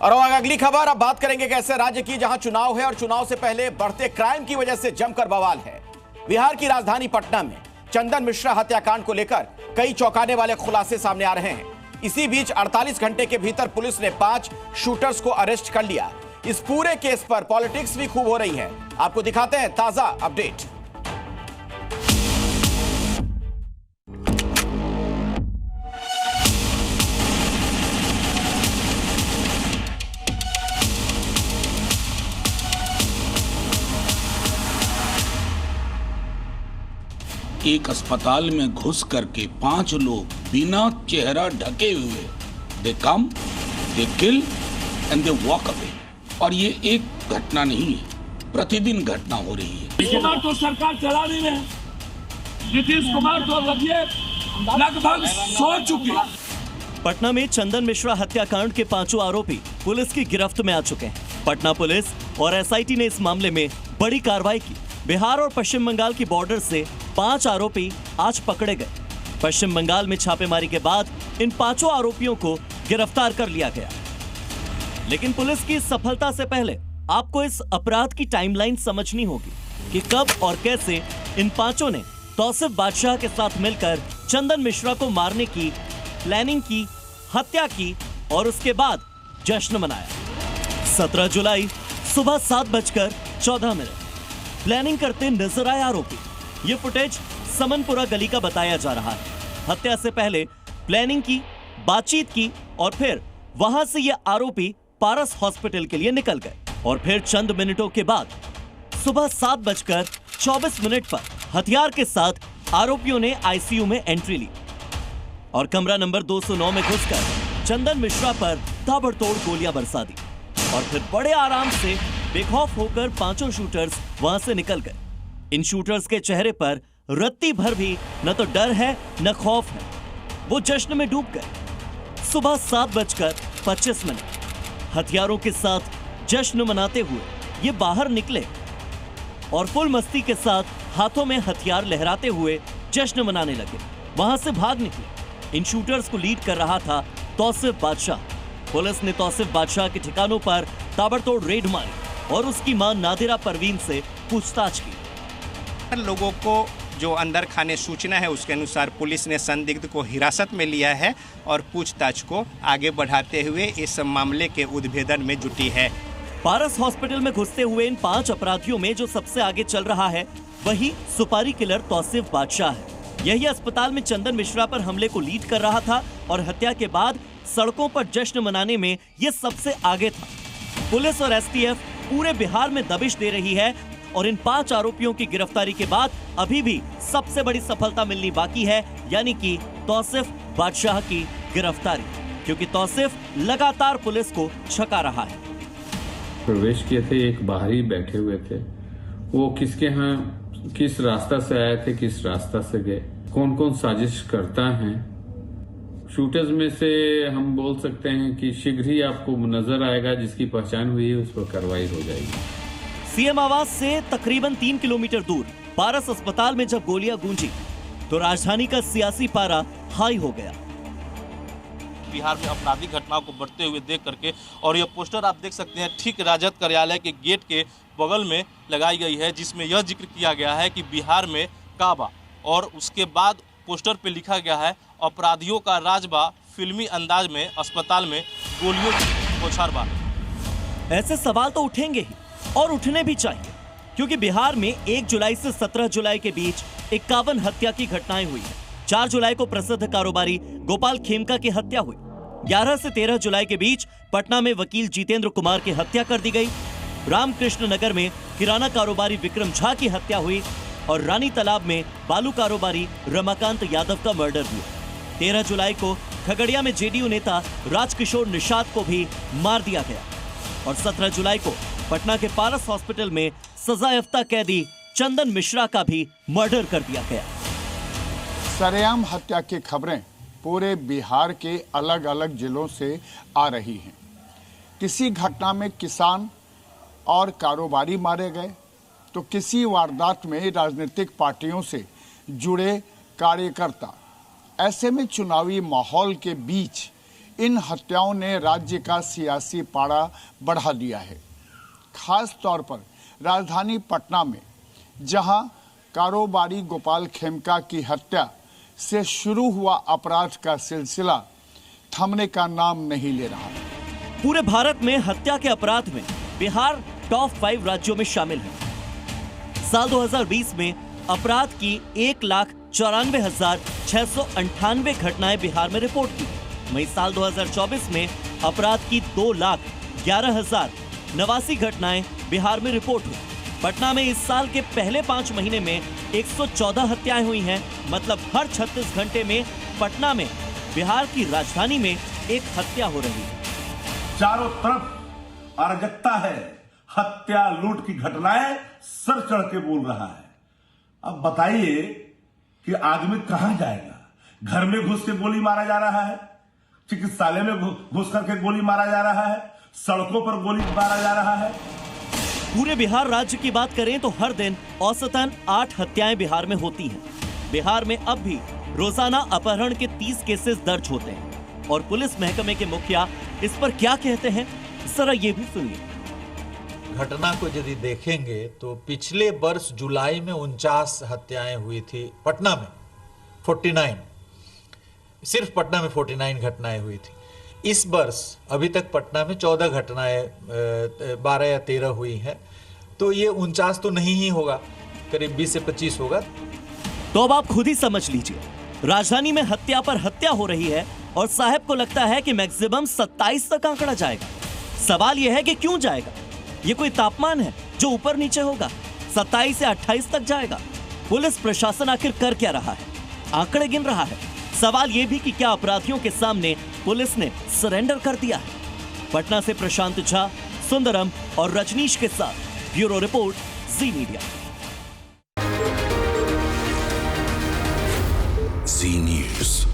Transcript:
और अगली खबर, अब बात करेंगे कैसे राज्य की जहां चुनाव है और चुनाव से पहले बढ़ते क्राइम की वजह से जमकर बवाल है। बिहार की राजधानी पटना में चंदन मिश्रा हत्याकांड को लेकर कई चौंकाने वाले खुलासे सामने आ रहे हैं। इसी बीच 48 घंटे के भीतर पुलिस ने 5 शूटर्स को अरेस्ट कर लिया। इस पूरे केस पर पॉलिटिक्स भी खूब हो रही है। आपको दिखाते हैं ताजा अपडेट। एक अस्पताल में घुस करके 5 लोग बिना चेहरा ढके हुए they come, they kill and they walk away. और ये एक घटना नहीं है, प्रतिदिन घटना हो रही है। नीतीश कुमार तो सरकार चला नहीं रहे। नीतीश कुमार तो लगभग सो चुके। पटना में चंदन मिश्रा हत्याकांड के 5 आरोपी पुलिस की गिरफ्त में आ चुके हैं। पटना पुलिस और एसआईटी ने इस मामले में बड़ी कार्रवाई की। बिहार और पश्चिम बंगाल की बॉर्डर से 5 आरोपी आज पकड़े गए। पश्चिम बंगाल में छापेमारी के बाद इन 5 आरोपियों को गिरफ्तार कर लिया गया। लेकिन पुलिस की सफलता से पहले आपको इस अपराध की टाइमलाइन समझनी होगी कि कब और कैसे इन 5 ने तौसीफ बादशाह के साथ मिलकर चंदन मिश्रा को मारने की प्लानिंग की, हत्या की और उसके बाद जश्न मनाया। 17 जुलाई सुबह 7:14 प्लानिंग करते नजर आए आरोपी। ये फुटेज समनपुरा गली का बताया जा रहा है। हत्या से पहले प्लानिंग की, बातचीत की और फिर वहां से ये आरोपी पारस हॉस्पिटल के लिए निकल गए। और फिर चंद मिनटों के बाद सुबह 7:24 पर हथियार के साथ आरोपियों ने आईसीयू में एंट्री ली और कमरा नंबर 209 में घुसकर चंदन मिश्रा पर ताबड़तोड़ गोलियां बरसा दी। और फिर बड़े आराम से बेखौफ होकर 5 शूटर्स वहां से निकल गए। इन शूटर्स के चेहरे पर रत्ती भर भी न तो डर है न खौफ है। वो जश्न में डूब गए। सुबह 7:25 हथियारों के साथ जश्न मनाते हुए ये बाहर निकले और फुल मस्ती के साथ हाथों में हथियार लहराते हुए जश्न मनाने लगे। वहां से भाग निकले। इन शूटर्स को लीड कर रहा था तौसीफ बादशाह। पुलिस ने तौसीफ बादशाह के ठिकानों पर ताबड़तोड़ रेड मारी और उसकी मां नादिरा परवीन से पूछताछ की। लोगों को जो अंदर खाने सूचना है उसके अनुसार पुलिस ने संदिग्ध को हिरासत में लिया है और पूछताछ को आगे बढ़ाते हुए इस मामले के उद्भेदन में जुटी है। पारस हॉस्पिटल में घुसते हुए इन 5 अपराधियों में जो सबसे आगे चल रहा है वही सुपारी किलर तौसीफ बादशाह है। यही अस्पताल में चंदन मिश्रा पर हमले को लीड कर रहा था और हत्या के बाद सड़कों पर जश्न मनाने में ये सबसे आगे था। पुलिस और एसटीएफ पूरे बिहार में दबिश दे रही है और इन 5 आरोपियों की गिरफ्तारी के बाद अभी भी सबसे बड़ी सफलता मिलनी बाकी है, यानी कि तौसीफ बादशाह की गिरफ्तारी, क्योंकि तौसीफ लगातार पुलिस को छका रहा है। प्रवेश किए थे, एक बाहरी बैठे हुए थे। वो किसके यहाँ किस रास्ता से आए थे, किस रास्ता से गए, कौन कौन साजिश करता है। शूटर्स में से हम बोल सकते हैं कि शीघ्र ही आपको नजर आएगा, जिसकी पहचान हुई है उस पर कार्रवाई हो जाएगी। सीएम आवास से तकरीबन 3 किलोमीटर दूर पारस अस्पताल में जब गोलियां गूंजी तो राजधानी का सियासी पारा हाई हो गया। बिहार में आपराधिक घटनाओं को बढ़ते हुए देख करके, और यह पोस्टर आप देख सकते हैं ठीक राजद कार्यालय के गेट के बगल में लगाई गई है, जिसमें यह जिक्र किया गया है कि बिहार में काबा, और उसके बाद पोस्टर पे लिखा गया है अपराधियों का राजबा, फिल्मी अंदाज में अस्पताल में गोलियों की बौछार। ऐसे सवाल तो उठेंगे ही और उठने भी चाहिए, क्योंकि बिहार में 1 जुलाई से 17 जुलाई के बीच 51 हत्या की घटनाएं हुई हैं। 4 जुलाई को प्रसिद्ध कारोबारी गोपाल खेमका की हत्या हुई। 11 से 13 जुलाई के बीच पटना में वकील जितेंद्र कुमार की हत्या कर दी गई। रामकृष्ण नगर में किराना कारोबारी विक्रम झा की हत्या हुई और रानी तालाब में बालू कारोबारी रमाकांत यादव का मर्डर हुआ। 13 जुलाई को खगड़िया में जेडीयू नेता राजकिशोर निषाद को भी मार दिया गया और 17 जुलाई को पटना के पारस हॉस्पिटल में सजायाफ्ता कैदी चंदन मिश्रा का भी मर्डर कर दिया गया। सरेआम हत्या की खबरें पूरे बिहार के अलग अलग जिलों से आ रही हैं। किसी घटना में किसान और कारोबारी मारे गए तो किसी वारदात में राजनीतिक पार्टियों से जुड़े कार्यकर्ता। ऐसे में चुनावी माहौल के बीच इन हत्याओं ने राज्य का सियासी पारा बढ़ा दिया है। खास तौर पर राजधानी पटना में, जहां कारोबारी गोपाल खेमका की हत्या से शुरू हुआ अपराध का सिलसिला थमने का नाम नहीं ले रहा। पूरे भारत में हत्या के अपराध में बिहार टॉप 5 राज्यों में शामिल है। साल 2020 में अपराध की 1,94,698 घटनाएं बिहार में रिपोर्ट की। वहीं साल 2024 में अपराध की 2,11,089 घटनाएं बिहार में रिपोर्ट हुई। पटना में इस साल के पहले 5 महीने में 114 हत्याएं हुई हैं। मतलब हर 36 घंटे में पटना में, बिहार की राजधानी में, एक हत्या हो रही है। चारों तरफ अराजकता है, हत्या लूट की घटनाएं सर चढ़ के बोल रहा है। अब बताइए कि आदमी कहां जाएगा? घर में घुस के गोली मारा जा रहा है, चिकित्सालय में घुस करके गोली मारा जा रहा है, सड़कों पर गोली मारा जा रहा है। पूरे बिहार राज्य की बात करें तो हर दिन औसतन 8 हत्याएं बिहार में होती हैं। बिहार में अब भी रोजाना अपहरण के 30 केसेस दर्ज होते हैं। और पुलिस महकमे के मुखिया इस पर क्या कहते हैं, जरा ये भी सुनिए। घटना को यदि देखेंगे तो पिछले वर्ष जुलाई में 49 हत्याएं हुई थी पटना में, 49, सिर्फ पटना में 49 घटनाएं हुई थी। इस वर्ष अभी तक पटना में 14 घटनाएं 12 या 13 हुई हैं, तो ये 49 तो नहीं ही होगा, करीब 20 से 25 होगा। तो अब आप खुद ही समझ लीजिए, राजधानी में हत्या पर हत्या हो रही है और साहब को लगता है कि मैक्सिमम 27 तक आंकड़ा जाएगा। सवाल यह है कि क्यों जाएगा? ये कोई तापमान है जो ऊपर नीचे होगा? 27 से 28 तक जाएगा। पुलिस प्रशासन आखिर कर क्या रहा है? आंकड़े गिन रहा है। सवाल यह भी कि क्या अपराधियों के सामने पुलिस ने सरेंडर कर दिया है? पटना से प्रशांत झा, सुंदरम और रजनीश के साथ ब्यूरो रिपोर्ट, जी मीडिया। जी न्यूज़।